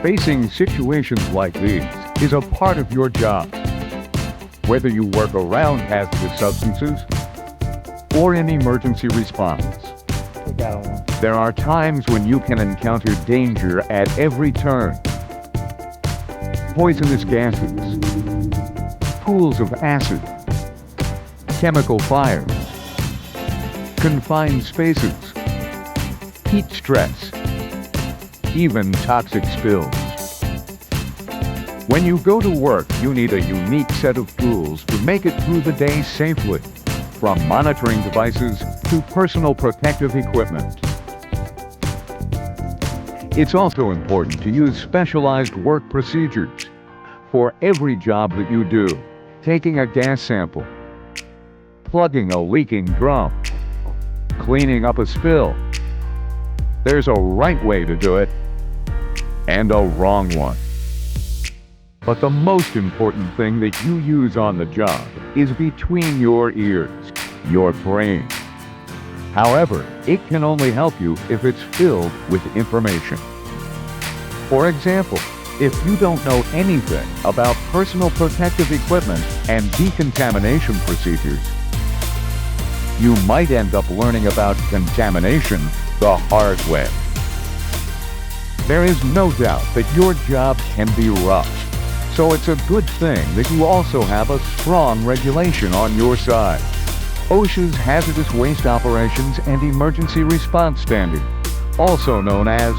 Facing situations like these is a part of your job. Whether you work around hazardous substances or in emergency response, there are times when you can encounter danger at every turn. Poisonous gases, pools of acid, chemical fires, confined spaces, heat stress, even toxic spills. When you go to work, you need a unique set of tools to make it through the day safely, from monitoring devices to personal protective equipment. It's also important to use specialized work procedures for every job that you do. Taking a gas sample, plugging a leaking drum, cleaning up a spill. There's a right way to do it and a wrong one. But the most important thing that you use on the job is between your ears, your brain. However, it can only help you if it's filled with information. For example, if you don't know anything about personal protective equipment and decontamination procedures, you might end up learning about contamination the hard way. There is no doubt that your job can be rough, so it's a good thing that you also have a strong regulation on your side. OSHA's Hazardous Waste Operations and Emergency Response Standard, also known as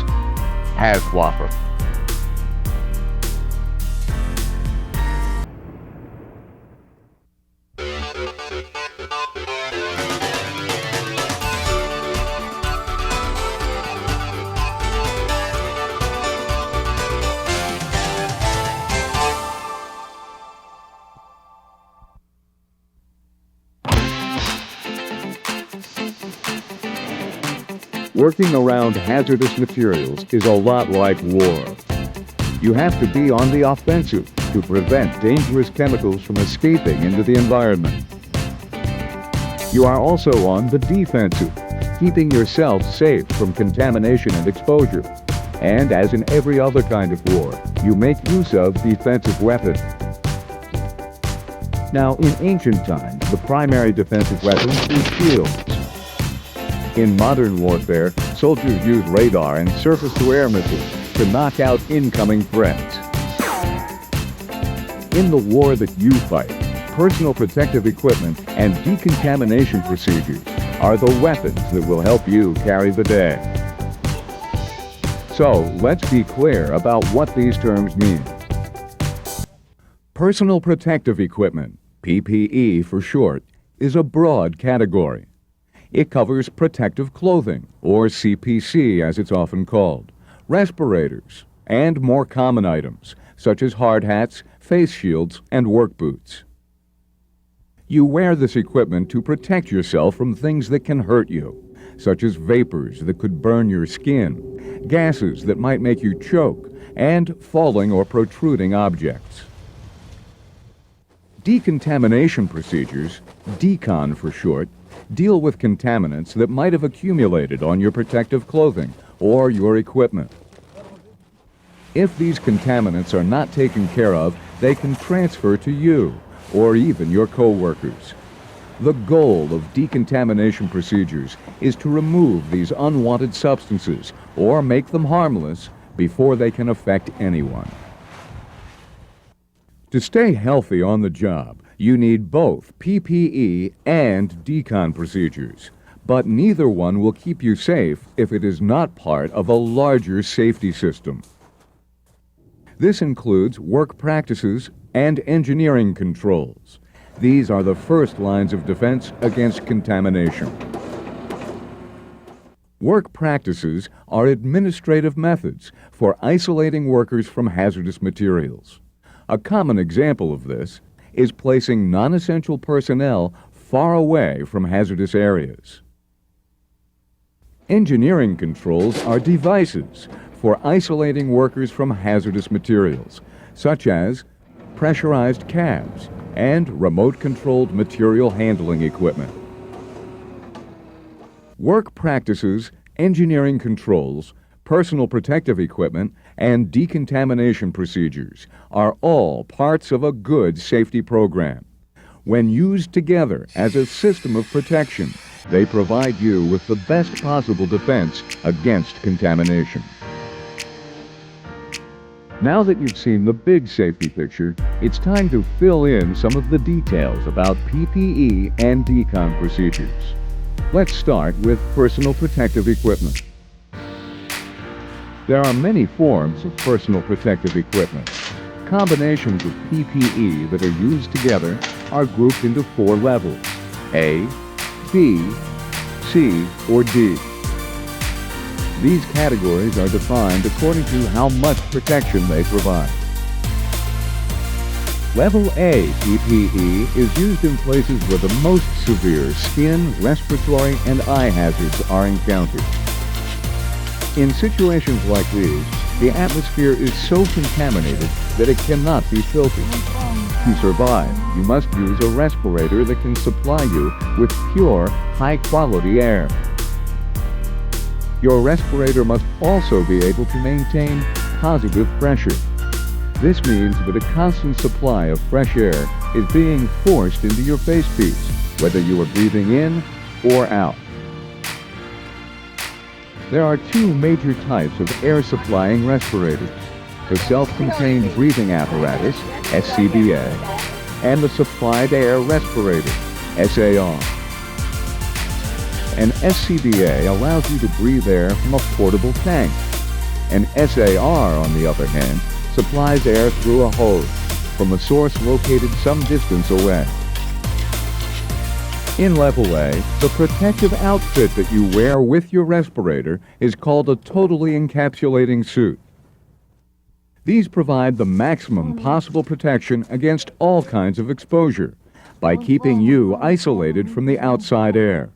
HAZWOPER. Working around hazardous materials is a lot like war. You have to be on the offensive to prevent dangerous chemicals from escaping into the environment. You are also on the defensive, keeping yourself safe from contamination and exposure. And as in every other kind of war, you make use of defensive weapons. Now, in ancient times, the primary defensive weapon was shields. In modern warfare, soldiers use radar and surface-to-air missiles to knock out incoming threats. In the war that you fight, personal protective equipment and decontamination procedures are the weapons that will help you carry the day. So, let's be clear about what these terms mean. Personal protective equipment, PPE for short, is a broad category. It covers protective clothing, or CPC as it's often called, respirators, and more common items, such as hard hats, face shields, and work boots. You wear this equipment to protect yourself from things that can hurt you, such as vapors that could burn your skin, gases that might make you choke, and falling or protruding objects. Decontamination procedures, decon for short, deal with contaminants that might have accumulated on your protective clothing or your equipment. If these contaminants are not taken care of, they can transfer to you or even your co-workers. The goal of decontamination procedures is to remove these unwanted substances or make them harmless before they can affect anyone. To stay healthy on the job, you need both PPE and decon procedures, but neither one will keep you safe if it is not part of a larger safety system. This includes work practices and engineering controls. These are the first lines of defense against contamination. Work practices are administrative methods for isolating workers from hazardous materials. A common example of this is placing non-essential personnel far away from hazardous areas. Engineering controls are devices for isolating workers from hazardous materials, such as pressurized cabs and remote-controlled material handling equipment. Work practices, engineering controls, personal protective equipment, and decontamination procedures are all parts of a good safety program. When used together as a system of protection, they provide you with the best possible defense against contamination. Now that you've seen the big safety picture, it's time to fill in some of the details about PPE and decon procedures. Let's start with personal protective equipment. There are many forms of personal protective equipment. Combinations of PPE that are used together are grouped into 4 levels: A, B, C, or D. These categories are defined according to how much protection they provide. Level A PPE is used in places where the most severe skin, respiratory, and eye hazards are encountered. In situations like these, the atmosphere is so contaminated that it cannot be filtered. To survive, you must use a respirator that can supply you with pure, high-quality air. Your respirator must also be able to maintain positive pressure. This means that a constant supply of fresh air is being forced into your facepiece, whether you are breathing in or out. There are 2 major types of air-supplying respirators: the self-contained breathing apparatus, SCBA, and the supplied air respirator, SAR. An SCBA allows you to breathe air from a portable tank. An SAR, on the other hand, supplies air through a hose from a source located some distance away. In Level A, the protective outfit that you wear with your respirator is called a totally encapsulating suit. These provide the maximum possible protection against all kinds of exposure by keeping you isolated from the outside air.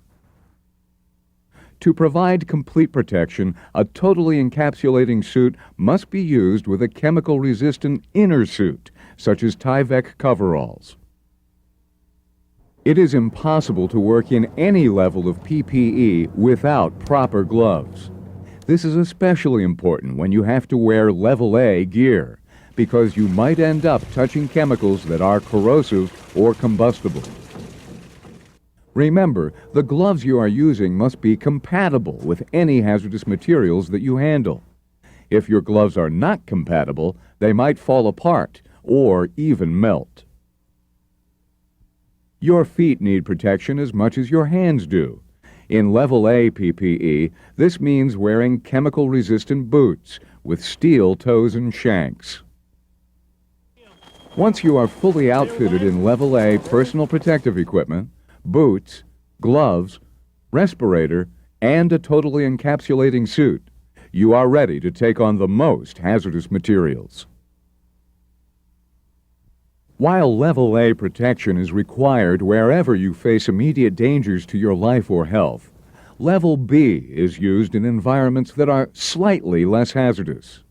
To provide complete protection, a totally encapsulating suit must be used with a chemical-resistant inner suit, such as Tyvek coveralls. It is impossible to work in any level of PPE without proper gloves. This is especially important when you have to wear Level A gear, because you might end up touching chemicals that are corrosive or combustible. Remember, the gloves you are using must be compatible with any hazardous materials that you handle. If your gloves are not compatible, they might fall apart or even melt. Your feet need protection as much as your hands do. In Level A PPE, this means wearing chemical-resistant boots with steel toes and shanks. Once you are fully outfitted in Level A personal protective equipment, boots, gloves, respirator, and a totally encapsulating suit, you are ready to take on the most hazardous materials. While Level A protection is required wherever you face immediate dangers to your life or health, Level B is used in environments that are slightly less hazardous.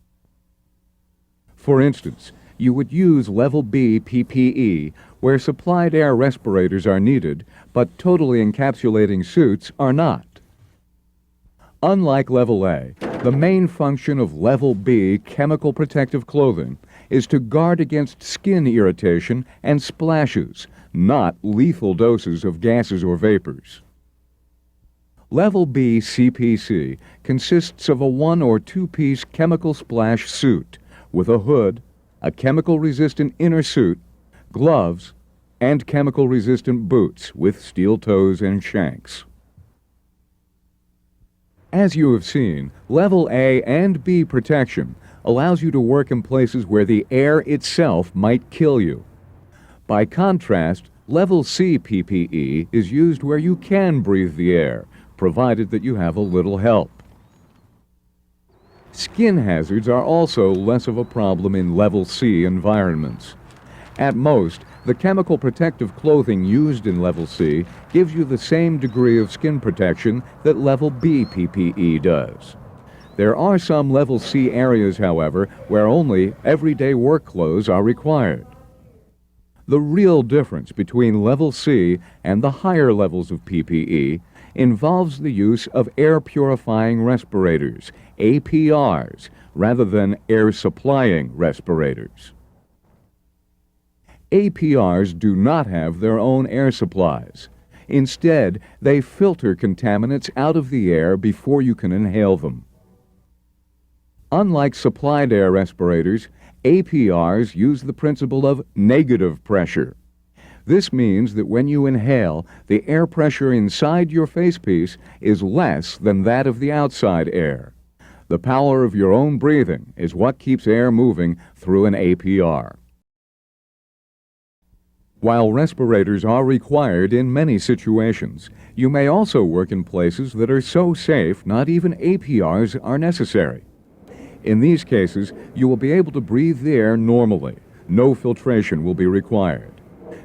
For instance, you would use Level B PPE where supplied air respirators are needed, but totally encapsulating suits are not. Unlike Level A, the main function of Level B chemical protective clothing is to guard against skin irritation and splashes, not lethal doses of gases or vapors. Level B CPC consists of a 1- or 2-piece chemical splash suit with a hood, a chemical-resistant inner suit, gloves, and chemical-resistant boots with steel toes and shanks. As you have seen, Level A and B protection allows you to work in places where the air itself might kill you. By contrast, Level C PPE is used where you can breathe the air, provided that you have a little help. Skin hazards are also less of a problem in Level C environments. At most, the chemical protective clothing used in Level C gives you the same degree of skin protection that Level B PPE does. There are some Level C areas, however, where only everyday work clothes are required. The real difference between Level C and the higher levels of PPE involves the use of air purifying respirators, APRs, rather than air supplying respirators. APRs do not have their own air supplies. Instead, they filter contaminants out of the air before you can inhale them. Unlike supplied air respirators, APRs use the principle of negative pressure. This means that when you inhale, the air pressure inside your facepiece is less than that of the outside air. The power of your own breathing is what keeps air moving through an APR. While respirators are required in many situations, you may also work in places that are so safe not even APRs are necessary. In these cases, you will be able to breathe the air normally. No filtration will be required.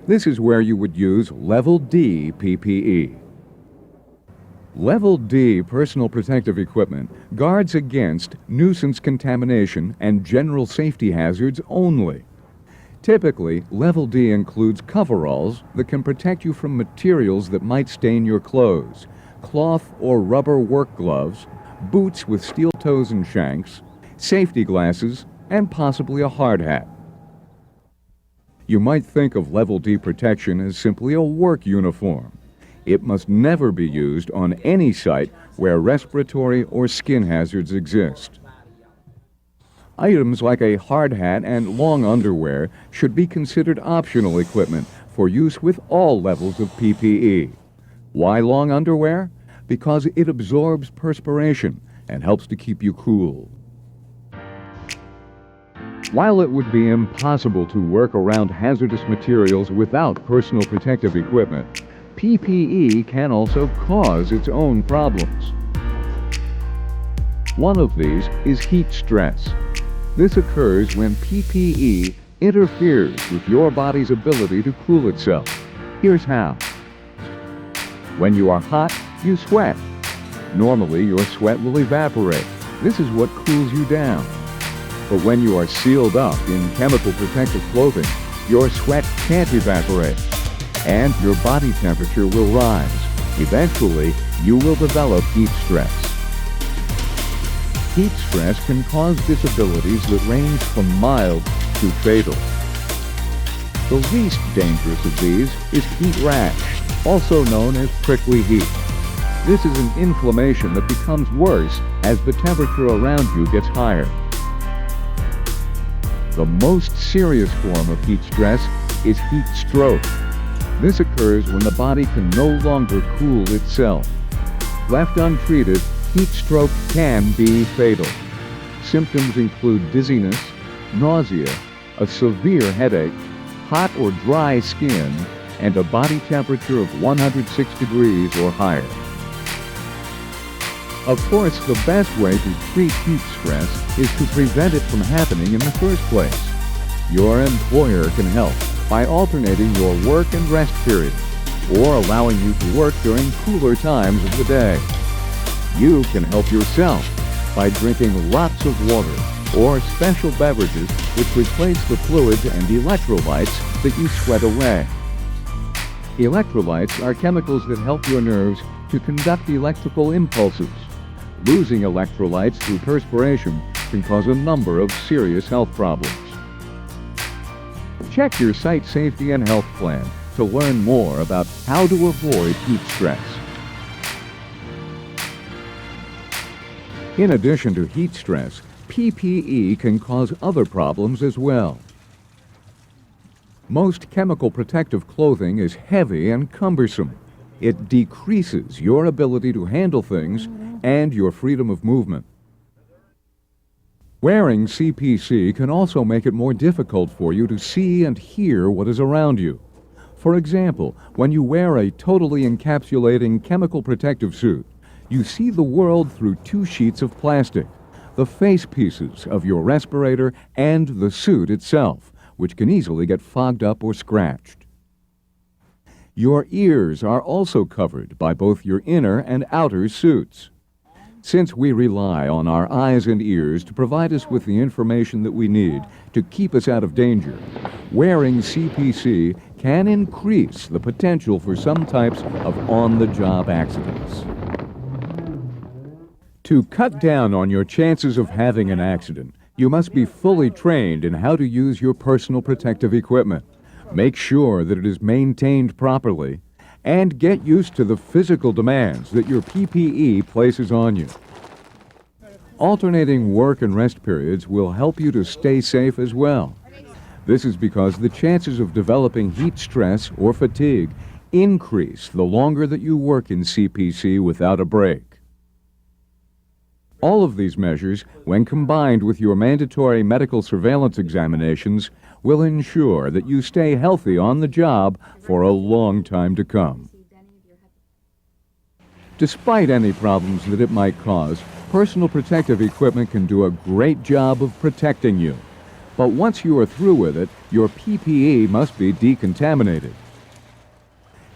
This is where you would use Level D PPE. Level D personal protective equipment guards against nuisance contamination and general safety hazards only. Typically, Level D includes coveralls that can protect you from materials that might stain your clothes, cloth or rubber work gloves, boots with steel toes and shanks, safety glasses, and possibly a hard hat. You might think of Level D protection as simply a work uniform. It must never be used on any site where respiratory or skin hazards exist. Items like a hard hat and long underwear should be considered optional equipment for use with all levels of PPE. Why long underwear? Because it absorbs perspiration and helps to keep you cool. While it would be impossible to work around hazardous materials without personal protective equipment, PPE can also cause its own problems. One of these is heat stress. This occurs when PPE interferes with your body's ability to cool itself. Here's how. When you are hot, you sweat. Normally, your sweat will evaporate. This is what cools you down. But when you are sealed up in chemical protective clothing, your sweat can't evaporate, and your body temperature will rise. Eventually, you will develop heat stress. Heat stress can cause disabilities that range from mild to fatal. The least dangerous of these is heat rash, also known as prickly heat. This is an inflammation that becomes worse as the temperature around you gets higher. The most serious form of heat stress is heat stroke. This occurs when the body can no longer cool itself. Left untreated, heat stroke can be fatal. Symptoms include dizziness, nausea, a severe headache, hot or dry skin, and a body temperature of 106 degrees or higher. Of course, the best way to treat heat stress is to prevent it from happening in the first place. Your employer can help by alternating your work and rest periods, or allowing you to work during cooler times of the day. You can help yourself by drinking lots of water or special beverages which replace the fluids and electrolytes that you sweat away. Electrolytes are chemicals that help your nerves to conduct electrical impulses. Losing electrolytes through perspiration can cause a number of serious health problems. Check your site safety and health plan to learn more about how to avoid heat stress. In addition to heat stress, PPE can cause other problems as well. Most chemical protective clothing is heavy and cumbersome. It decreases your ability to handle things and your freedom of movement. Wearing CPC can also make it more difficult for you to see and hear what is around you. For example, when you wear a totally encapsulating chemical protective suit, you see the world through two sheets of plastic, the face pieces of your respirator and the suit itself, which can easily get fogged up or scratched. Your ears are also covered by both your inner and outer suits. Since we rely on our eyes and ears to provide us with the information that we need to keep us out of danger, wearing CPC can increase the potential for some types of on-the-job accidents. To cut down on your chances of having an accident, you must be fully trained in how to use your personal protective equipment. Make sure that it is maintained properly, and get used to the physical demands that your PPE places on you. Alternating work and rest periods will help you to stay safe as well. This is because the chances of developing heat stress or fatigue increase the longer that you work in CPC without a break. All of these measures, when combined with your mandatory medical surveillance examinations, will ensure that you stay healthy on the job for a long time to come. Despite any problems that it might cause, personal protective equipment can do a great job of protecting you. But once you are through with it, your PPE must be decontaminated.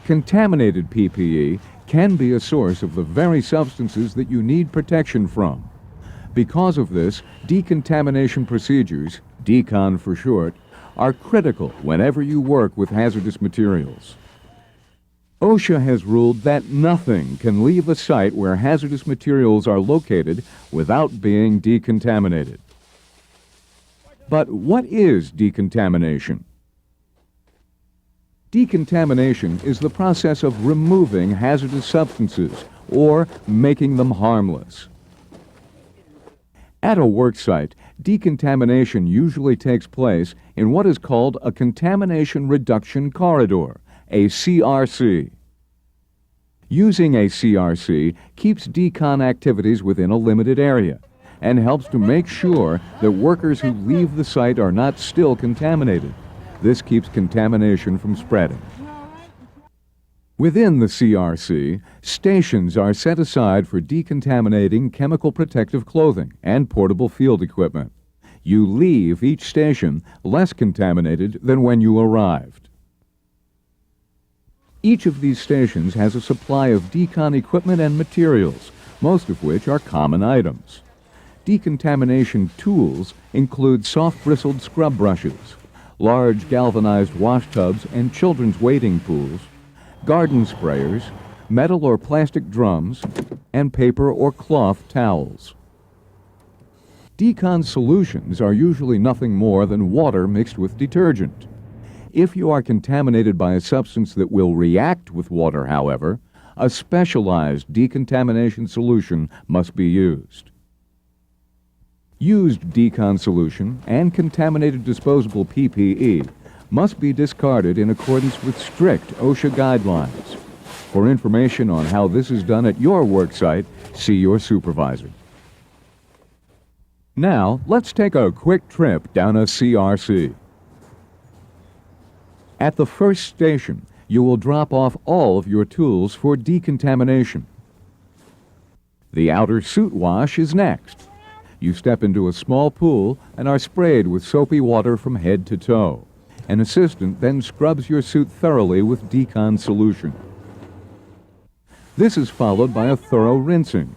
Contaminated PPE can be a source of the very substances that you need protection from. Because of this, decontamination procedures, decon for short, are critical whenever you work with hazardous materials. OSHA has ruled that nothing can leave a site where hazardous materials are located without being decontaminated. But what is decontamination? Decontamination is the process of removing hazardous substances or making them harmless. At a work site, decontamination usually takes place in what is called a Contamination Reduction Corridor, a CRC. Using a CRC keeps decon activities within a limited area and helps to make sure that workers who leave the site are not still contaminated. This keeps contamination from spreading. Within the CRC, stations are set aside for decontaminating chemical protective clothing and portable field equipment. You leave each station less contaminated than when you arrived. Each of these stations has a supply of decon equipment and materials, most of which are common items. Decontamination tools include soft-bristled scrub brushes, large galvanized wash tubs and children's wading pools, garden sprayers, metal or plastic drums, and paper or cloth towels. Decon solutions are usually nothing more than water mixed with detergent. If you are contaminated by a substance that will react with water, however, a specialized decontamination solution must be used. Used decon solution and contaminated disposable PPE must be discarded in accordance with strict OSHA guidelines. For information on how this is done at your work site, see your supervisor. Now, let's take a quick trip down a CRC. At the first station, you will drop off all of your tools for decontamination. The outer suit wash is next. You step into a small pool and are sprayed with soapy water from head to toe. An assistant then scrubs your suit thoroughly with decon solution. This is followed by a thorough rinsing.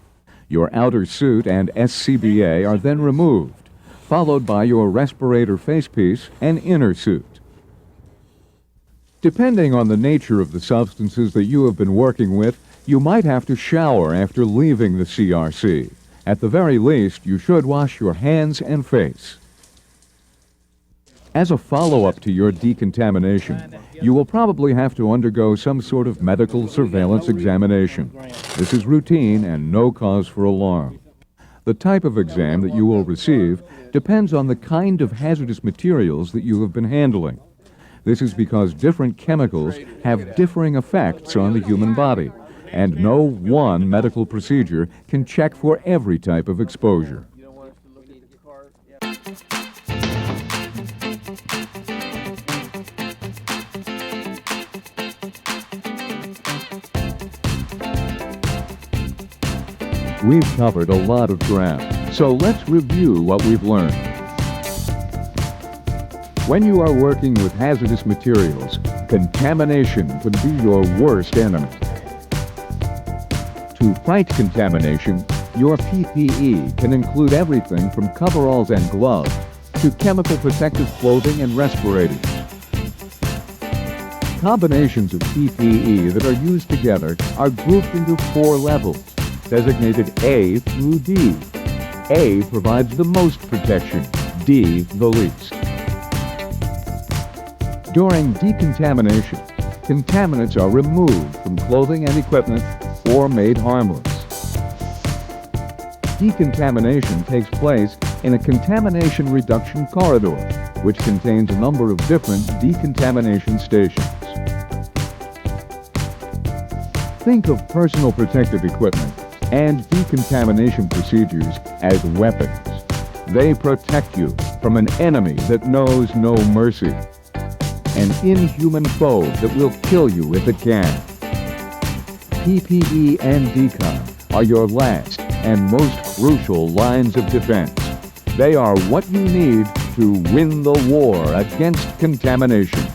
Your outer suit and SCBA are then removed, followed by your respirator facepiece and inner suit. Depending on the nature of the substances that you have been working with, you might have to shower after leaving the CRC. At the very least, you should wash your hands and face. As a follow-up to your decontamination, you will probably have to undergo some sort of medical surveillance examination. This is routine and no cause for alarm. The type of exam that you will receive depends on the kind of hazardous materials that you have been handling. This is because different chemicals have differing effects on the human body, and no one medical procedure can check for every type of exposure. We've covered a lot of ground, so let's review what we've learned. When you are working with hazardous materials, contamination can be your worst enemy. To fight contamination, Your PPE can include everything from coveralls and gloves to chemical protective clothing and respirators. Combinations of PPE that are used together are grouped into 4 levels, designated A through D. A provides the most protection, D the least. During decontamination, contaminants are removed from clothing and equipment or made harmless. Decontamination takes place in a contamination reduction corridor, which contains a number of different decontamination stations. Think of personal protective equipment and decontamination procedures as weapons. They protect you from an enemy that knows no mercy, an inhuman foe that will kill you if it can. PPE and decon are your last and most crucial lines of defense. They are what you need to win the war against contamination.